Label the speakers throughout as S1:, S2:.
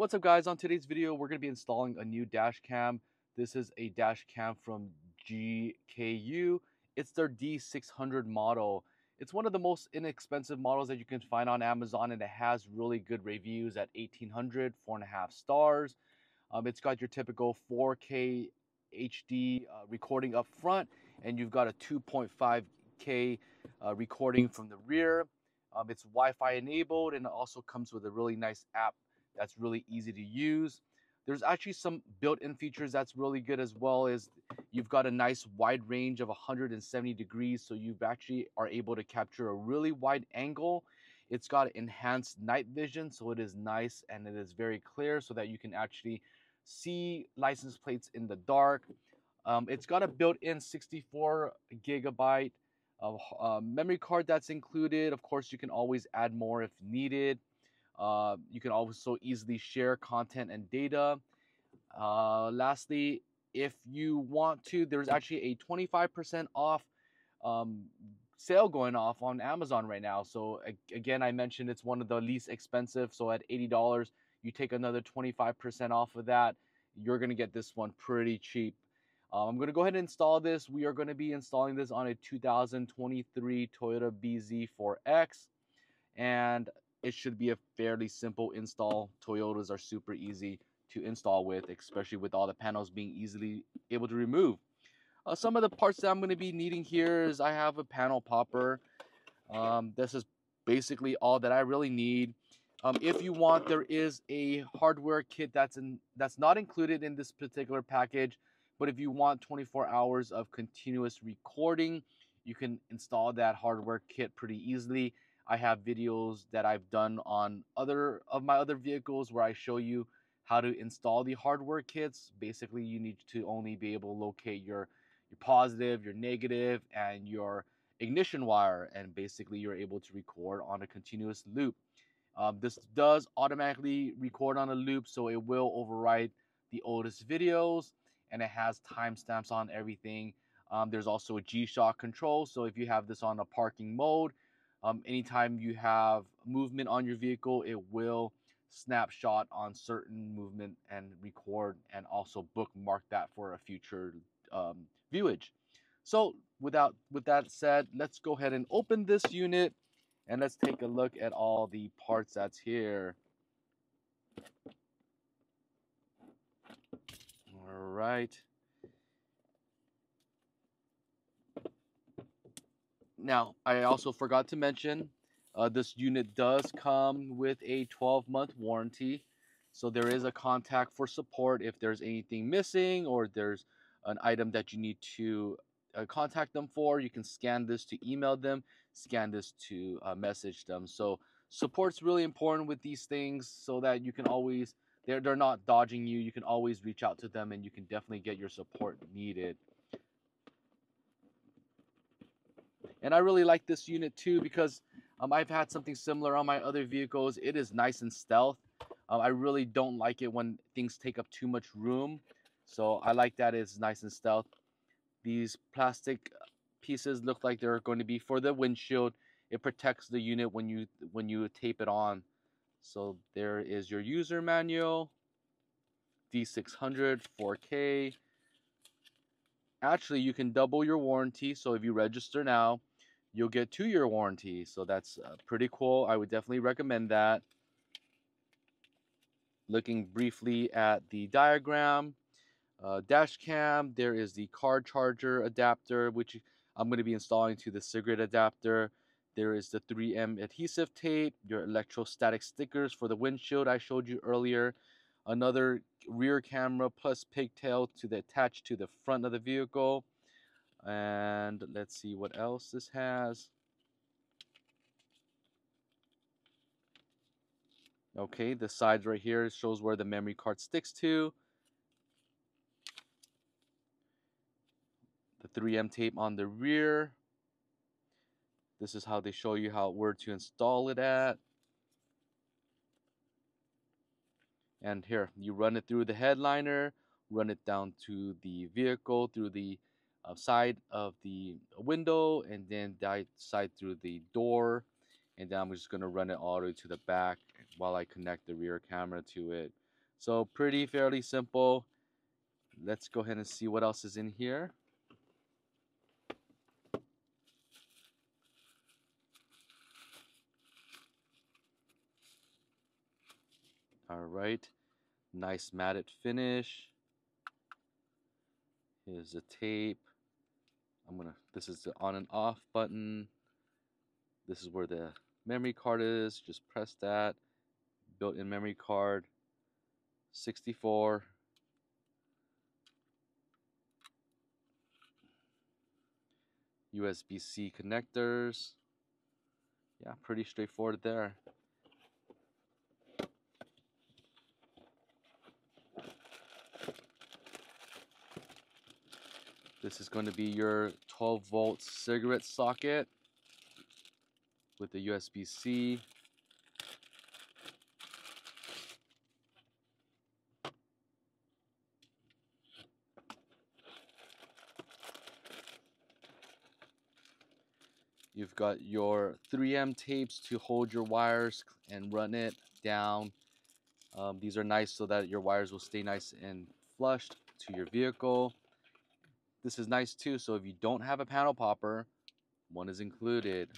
S1: What's up guys, on today's video we're going to be installing a new dash cam. This is a dash cam from GKU. It's their D600 model. It's one of the most inexpensive models that you can find on Amazon, and it has really good reviews at 1800, 4.5 stars. It's got your typical 4K HD recording up front, and you've got a 2.5K recording from the rear. It's Wi-Fi enabled, and it also comes with a really nice app that's really easy to use. There's actually some built-in features that's really good, as well as you've got a nice wide range of 170 degrees, so you actually are able to capture a really wide angle. It's got enhanced night vision, so it is nice and it is very clear so that you can actually see license plates in the dark. It's got a built-in 64 gigabyte of memory card that's included. Of course, you can always add more if needed. You can also easily share content and data. Lastly, if you want to, there's actually a 25% off sale going off on Amazon right now. So again, I mentioned it's one of the least expensive. So at $80, you take another 25% off of that. You're going to get this one pretty cheap. I'm going to go ahead and install this. We are going to be installing this on a 2023 Toyota BZ4X. And it should be a fairly simple install. Toyotas are super easy to install with, especially with all the panels being easily able to remove. Some of the parts that I'm going to be needing here is I have a panel popper. This is basically all that I really need. If you want, there is a hardware kit that's not included in this particular package. But if you want 24 hours of continuous recording, you can install that hardware kit pretty easily. I have videos that I've done on other of my other vehicles where I show you how to install the hardware kits. Basically, you need to only be able to locate your positive, your negative, and your ignition wire, and basically you're able to record on a continuous loop. This does automatically record on a loop, so it will override the oldest videos, and it has timestamps on everything. There's also a G-Shock control, so if you have this on a parking mode, anytime you have movement on your vehicle, it will snapshot on certain movement and record, and also bookmark that for a future viewage. So with that said, let's go ahead and open this unit and let's take a look at all the parts that's here. All right. Now, I also forgot to mention, this unit does come with a 12-month warranty. So there is a contact for support if there's anything missing or there's an item that you need to contact them for. You can scan this to email them, scan this to message them. So support's really important with these things, so that you can always, they're not dodging you. You can always reach out to them, and you can definitely get your support needed. And I really like this unit too, because I've had something similar on my other vehicles. It is nice and stealth. I really don't like it when things take up too much room. So I like that it's nice and stealth. These plastic pieces look like they're going to be for the windshield. It protects the unit when you tape it on. So there is your user manual. D600 4K. Actually, you can double your warranty. So if you register now, you'll get 2-year warranty. So that's pretty cool. I would definitely recommend that. Looking briefly at the diagram, dash cam, there is the car charger adapter, which I'm going to be installing to the cigarette adapter. There is the 3M adhesive tape, your electrostatic stickers for the windshield I showed you earlier, another rear camera plus pigtail to attach to the front of the vehicle. And let's see what else this has. Okay, the sides right here shows where the memory card sticks to. The 3M tape on the rear. This is how they show you where to install it at. And here, you run it through the headliner, run it down to the vehicle, through the side of the window, and then that side through the door. And then I'm just going to run it all the way to the back while I connect the rear camera to it. So pretty fairly simple. Let's go ahead and see what else is in here. All right, nice matted finish. Here's the tape. This is the on and off button. This is where the memory card is. Just press that. Built-in memory card. 64. USB-C connectors. Yeah, pretty straightforward there. This is going to be your 12-volt cigarette socket with the USB-C. You've got your 3M tapes to hold your wires and run it down. These are nice so that your wires will stay nice and flushed to your vehicle. This is nice too, so if you don't have a panel popper, one is included.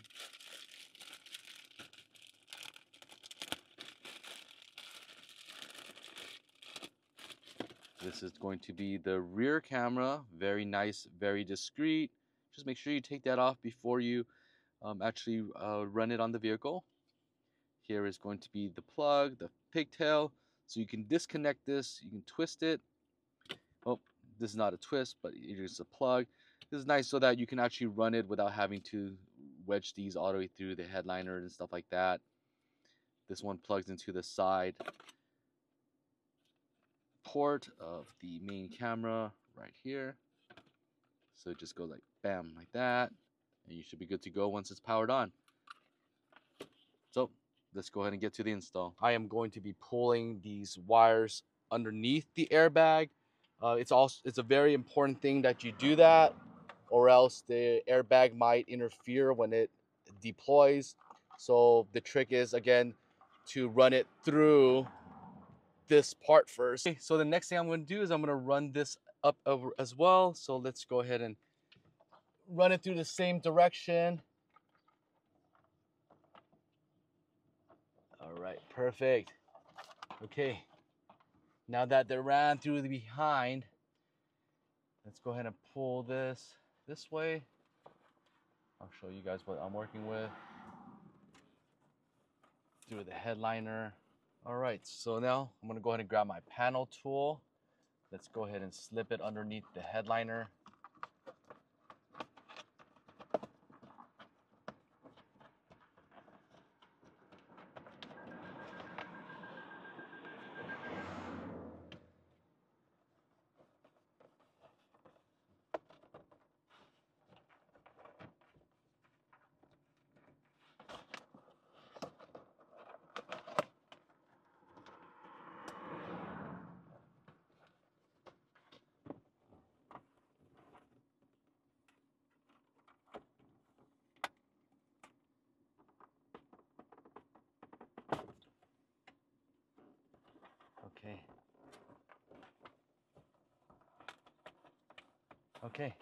S1: This is going to be the rear camera. Very nice, very discreet. Just make sure you take that off before you actually run it on the vehicle. Here is going to be the plug, the pigtail. So you can disconnect this, you can twist it. Oh, this is not a twist, but it is a plug. This is nice so that you can actually run it without having to wedge these all the way through the headliner and stuff like that. This one plugs into the side port of the main camera right here. So it just goes like bam, like that. And you should be good to go once it's powered on. So let's go ahead and get to the install. I am going to be pulling these wires underneath the airbag. It's a very important thing that you do that, or else the airbag might interfere when it deploys. So the trick is, again, to run it through this part first. Okay, so the next thing I'm going to do is I'm going to run this up over as well. So let's go ahead and run it through the same direction. All right, perfect. Okay, now that they ran through the behind, let's go ahead and pull this way. I'll show you guys what I'm working with. Through the headliner. All right, so now I'm gonna go ahead and grab my panel tool. Let's go ahead and slip it underneath the headliner. Okay.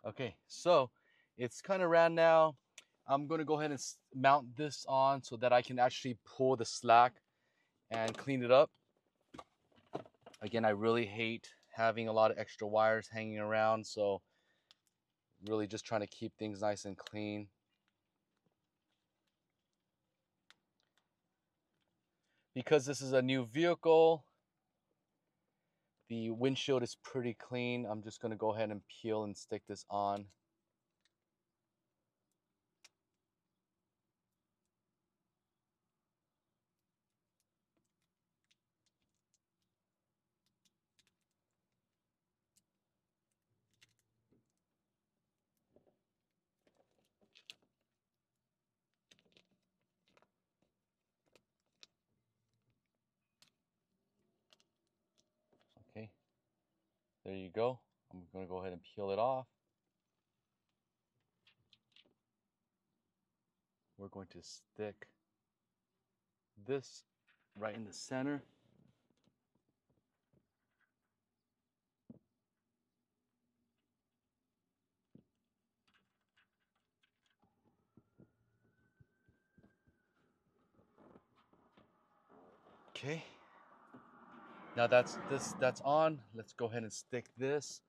S1: Okay, so it's kind of ran now. I'm gonna go ahead and mount this on so that I can actually pull the slack and clean it up. Again, I really hate having a lot of extra wires hanging around, so really just trying to keep things nice and clean. Because this is a new vehicle, the windshield is pretty clean. I'm just going to go ahead and peel and stick this on. you go. I'm going to go ahead and peel it off. We're going to stick this right in the center. Okay. Now that's on. Let's go ahead and stick this.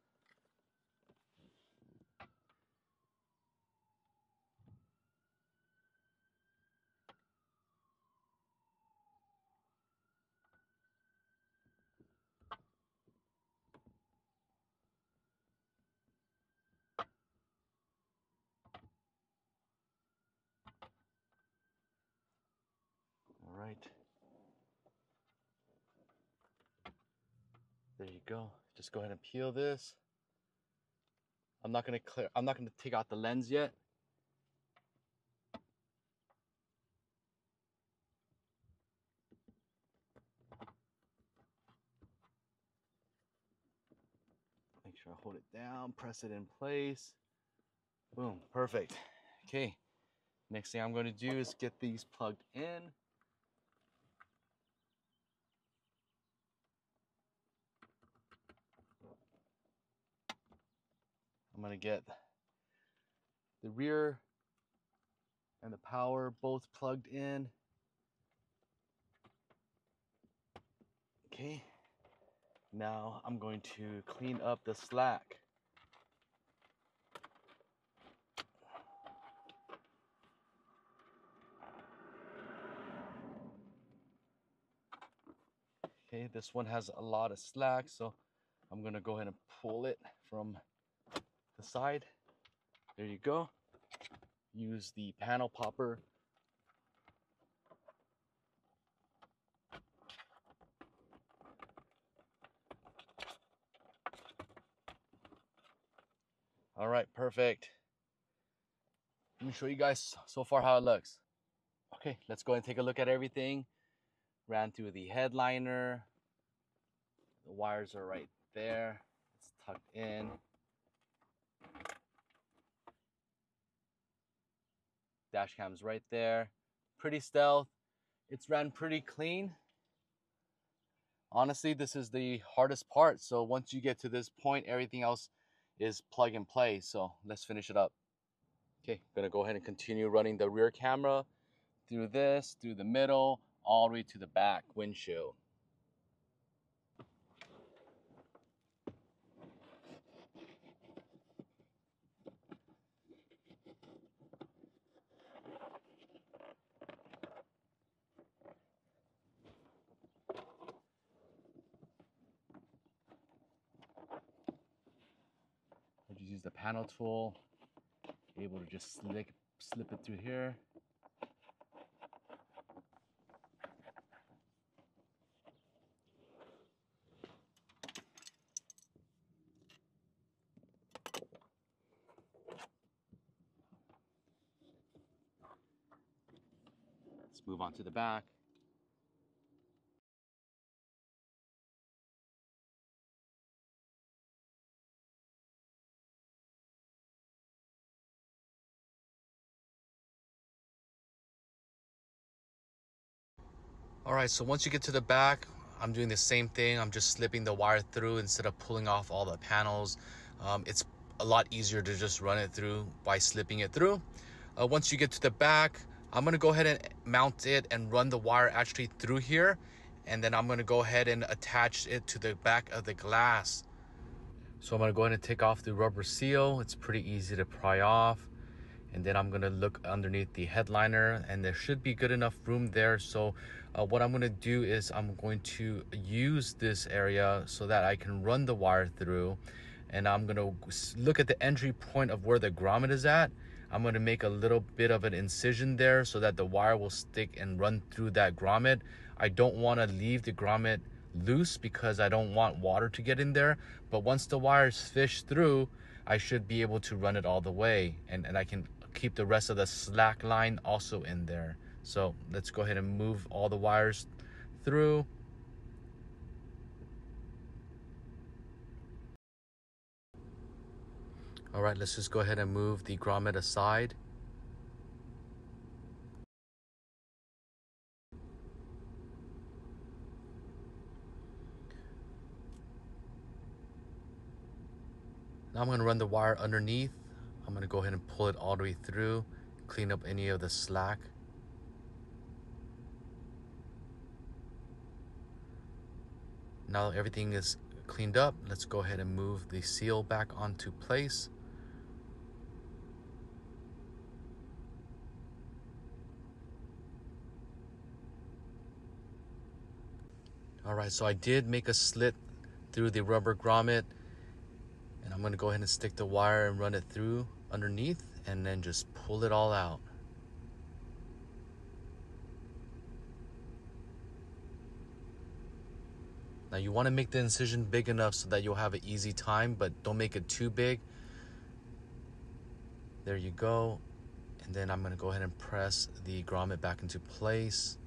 S1: All right. There you go. Just go ahead and peel this. I'm not gonna take out the lens yet. Make sure I hold it down, press it in place. Boom, perfect. Okay, next thing I'm going to do is get these plugged in. I'm going to get the rear and the power both plugged in. Okay, now I'm going to clean up the slack. Okay, this one has a lot of slack, so I'm gonna go ahead and pull it from the side. There you go. Use the panel popper. All right, perfect. Let me show you guys so far how it looks. Okay, let's go and take a look at everything. Ran through the headliner. The wires are right there. It's tucked in. Dash cam's right there. Pretty stealth. It's ran pretty clean. Honestly, this is the hardest part. So once you get to this point, everything else is plug and play. So let's finish it up. Okay, gonna go ahead and continue running the rear camera through this, through the middle, all the way to the back windshield. I just use the panel tool, able to just slip it through here. Let's move on to the back. All right, so once you get to the back, I'm doing the same thing. I'm just slipping the wire through instead of pulling off all the panels. It's a lot easier to just run it through by slipping it through. Once you get to the back, I'm gonna go ahead and mount it and run the wire actually through here. And then I'm gonna go ahead and attach it to the back of the glass. So I'm gonna go ahead and take off the rubber seal. It's pretty easy to pry off. And then I'm gonna look underneath the headliner, and there should be good enough room there. So what I'm gonna do is I'm going to use this area so that I can run the wire through, and I'm gonna look at the entry point of where the grommet is at. I'm gonna make a little bit of an incision there so that the wire will stick and run through that grommet. I don't wanna leave the grommet loose because I don't want water to get in there, but once the wire is fished through, I should be able to run it all the way, and I can keep the rest of the slack line also in there. So let's go ahead and move all the wires through. All right, let's just go ahead and move the grommet aside. Now I'm going to run the wire underneath. I'm going to go ahead and pull it all the way through, clean up any of the slack. Now everything is cleaned up, let's go ahead and move the seal back onto place. All right, so I did make a slit through the rubber grommet, and I'm going to go ahead and stick the wire and run it through underneath and then just pull it all out. Now you want to make the incision big enough so that you'll have an easy time, but don't make it too big. There you go. And then I'm going to go ahead and press the grommet back into place.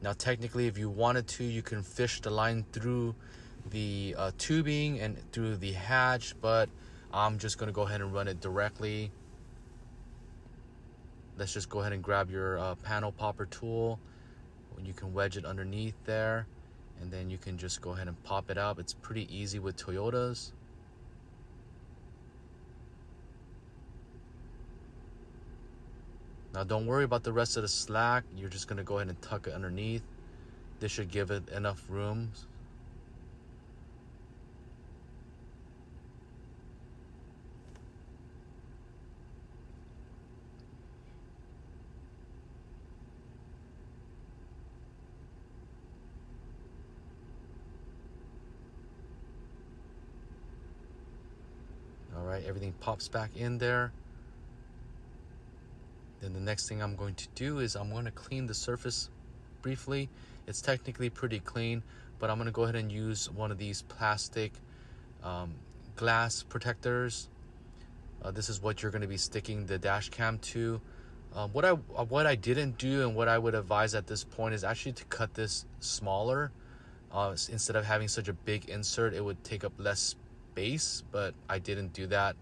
S1: Now technically, if you wanted to, you can fish the line through the tubing and through the hatch, but I'm just going to go ahead and run it directly. Let's just go ahead and grab your panel popper tool. You can wedge it underneath there, and then you can just go ahead and pop it out. It's pretty easy with Toyotas. Now don't worry about the rest of the slack. You're just going to go ahead and tuck it underneath. This should give it enough room. All right, everything pops back in there. Then the next thing I'm going to do is I'm going to clean the surface briefly. It's technically pretty clean, but I'm going to go ahead and use one of these plastic glass protectors. This is what you're going to be sticking the dash cam to. What I didn't do and what I would advise at this point is actually to cut this smaller. Instead of having such a big insert, it would take up less space, but I didn't do that.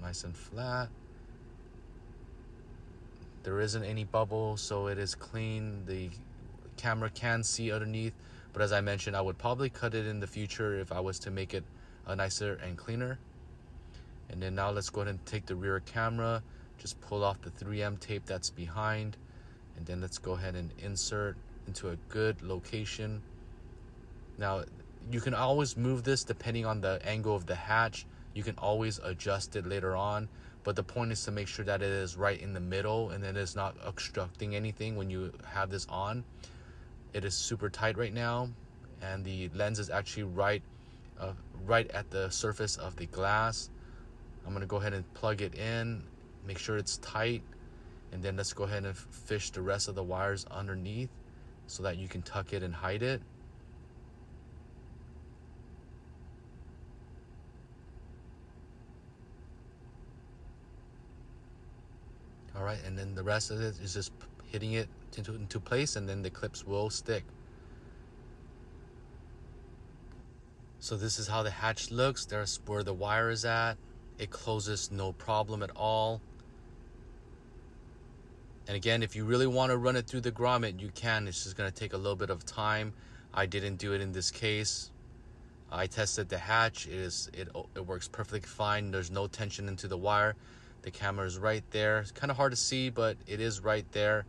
S1: Nice and flat. There isn't any bubble, so it is clean. The camera can see underneath, but as I mentioned, I would probably cut it in the future if I was to make it nicer and cleaner. And then now let's go ahead and take the rear camera, just pull off the 3M tape that's behind, and then let's go ahead and insert into a good location. Now you can always move this depending on the angle of the hatch. You can always adjust it later on, but the point is to make sure that it is right in the middle and it is not obstructing anything when you have this on. It is super tight right now, and the lens is actually right at the surface of the glass. I'm going to go ahead and plug it in, make sure it's tight, and then let's go ahead and fish the rest of the wires underneath so that you can tuck it and hide it. All right, and then the rest of it is just hitting it into place, and then the clips will stick. So this is how the hatch looks. There's where the wire is at. It closes no problem at all. And again, if you really want to run it through the grommet, you can. It's just going to take a little bit of time. I didn't do it in this case. I tested the hatch. It works perfectly fine. There's no tension into the wire. The camera is right there. It's kind of hard to see, but it is right there.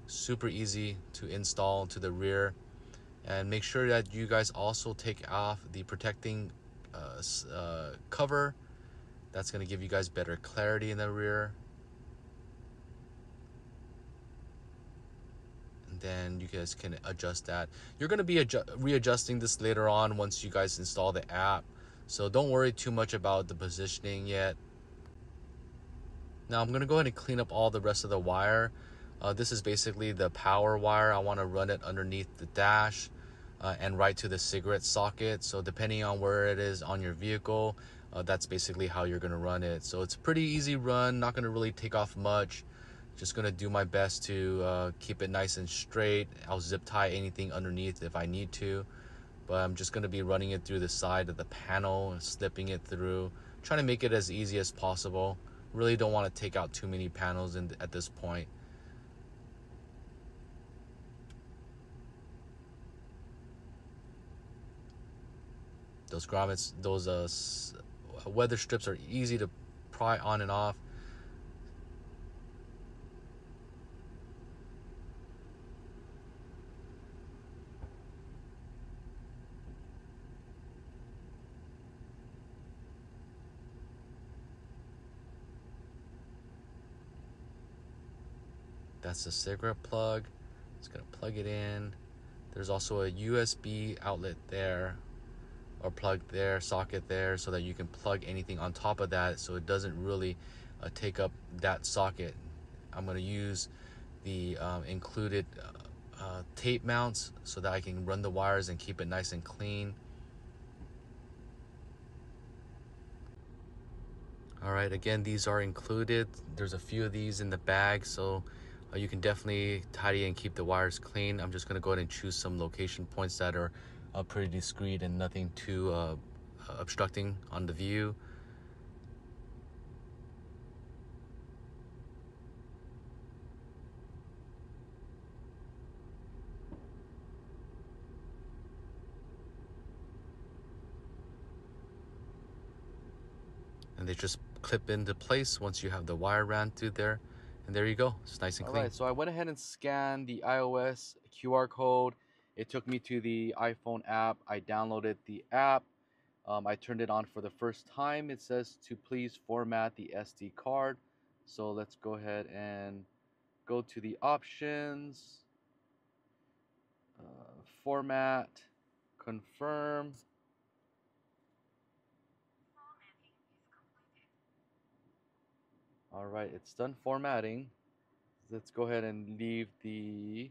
S1: Super easy to install to the rear. And make sure that you guys also take off the protecting cover. That's going to give you guys better clarity in the rear. And then you guys can adjust that. You're going to be readjusting this later on once you guys install the app. So don't worry too much about the positioning yet. Now I'm going to go ahead and clean up all the rest of the wire. This is basically the power wire. I want to run it underneath the dash and right to the cigarette socket. So depending on where it is on your vehicle, that's basically how you're going to run it. So it's a pretty easy run, not going to really take off much. Just going to do my best to keep it nice and straight. I'll zip tie anything underneath if I need to, but I'm just going to be running it through the side of the panel and slipping it through, trying to make it as easy as possible. Really don't want to take out too many panels at this point. Those grommets, those weather strips are easy to pry on and off. That's the cigarette plug. Just gonna plug it in. There's also a USB outlet there, or plug there, socket there, so that you can plug anything on top of that, so it doesn't really take up that socket. I'm gonna use the included tape mounts so that I can run the wires and keep it nice and clean. All right, again, these are included. There's a few of these in the bag, so you can definitely tidy and keep the wires clean. I'm just gonna go ahead and choose some location points that are pretty discreet and nothing too obstructing on the view. And they just clip into place once you have the wire ran through there, and there you go. It's nice and clean. All right, so I went ahead and scanned the iOS QR code. It took me to the iPhone app. I downloaded the app. I turned it on for the first time. It says to please format the SD card. So let's go ahead and go to the options, format, confirm. All right, it's done formatting. Let's go ahead and leave the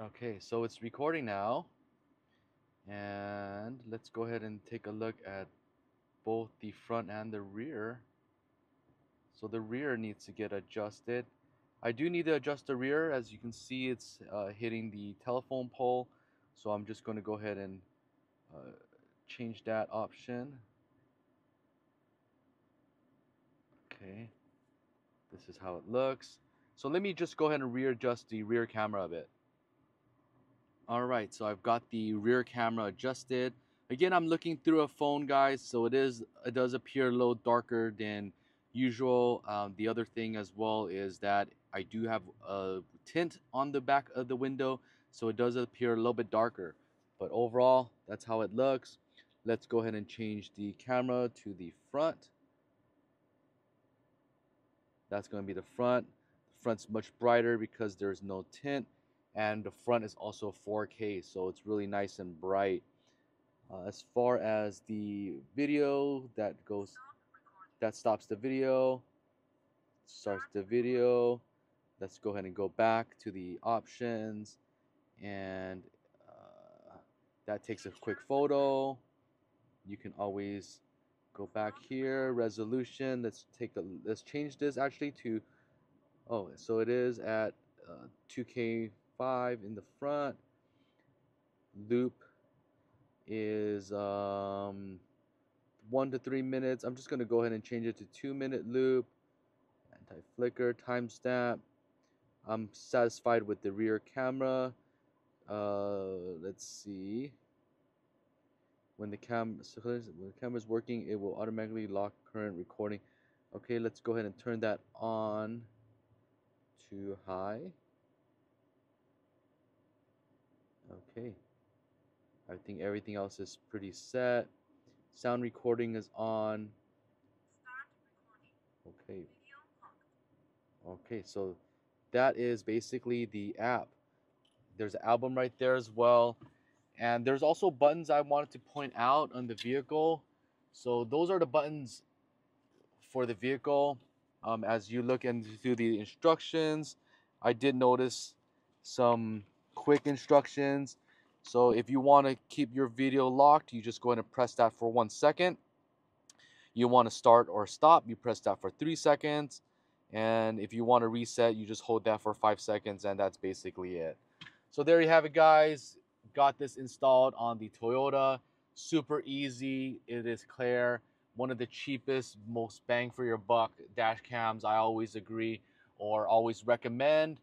S1: okay, so it's recording now, and let's go ahead and take a look at both the front and the rear. So the rear needs to get adjusted. I do need to adjust the rear. As you can see, it's hitting the telephone pole, so I'm just going to go ahead and change that option. Okay, this is how it looks. So let me just go ahead and readjust the rear camera a bit. Alright, so I've got the rear camera adjusted. Again, I'm looking through a phone, guys, so it does appear a little darker than usual. The other thing as well is that I do have a tint on the back of the window, so it does appear a little bit darker. But overall, that's how it looks. Let's go ahead and change the camera to the front. That's going to be the front. The front's much brighter because there's no tint, and the front is also 4K, so it's really nice and bright. As far as the video, that stops the video, starts the video. Let's go ahead and go back to the options, and that takes a quick photo. You can always go back here, resolution. Let's change this actually to, oh, so it is at 2K5 in the front. Loop is 1 to 3 minutes. I'm just going to go ahead and change it to 2-minute loop. Anti-flicker, timestamp. I'm satisfied with the rear camera. Let's see. When the camera is working, it will automatically lock current recording. Okay, let's go ahead and turn that on to high. Okay. I think everything else is pretty set. Sound recording is on. Okay. Okay, so that is basically the app. There's an album right there as well. And there's also buttons I wanted to point out on the vehicle. So those are the buttons for the vehicle. As you look into the instructions, I did notice some quick instructions. So if you want to keep your video locked, you just go ahead and press that for 1 second. You want to start or stop, you press that for 3 seconds. And if you want to reset, you just hold that for 5 seconds, and that's basically it. So there you have it, guys. Got this installed on the Toyota. Super easy. It is clear. One of the cheapest, most bang for your buck dash cams, I always agree, or always recommend.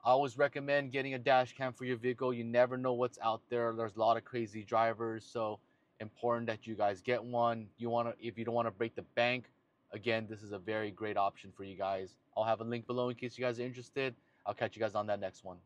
S1: I always recommend getting a dash cam for your vehicle. You never know what's out there. There's a lot of crazy drivers, so important that you guys get one. If you don't want to break the bank, again, this is a very great option for you guys. I'll have a link below in case you guys are interested. I'll catch you guys on that next one.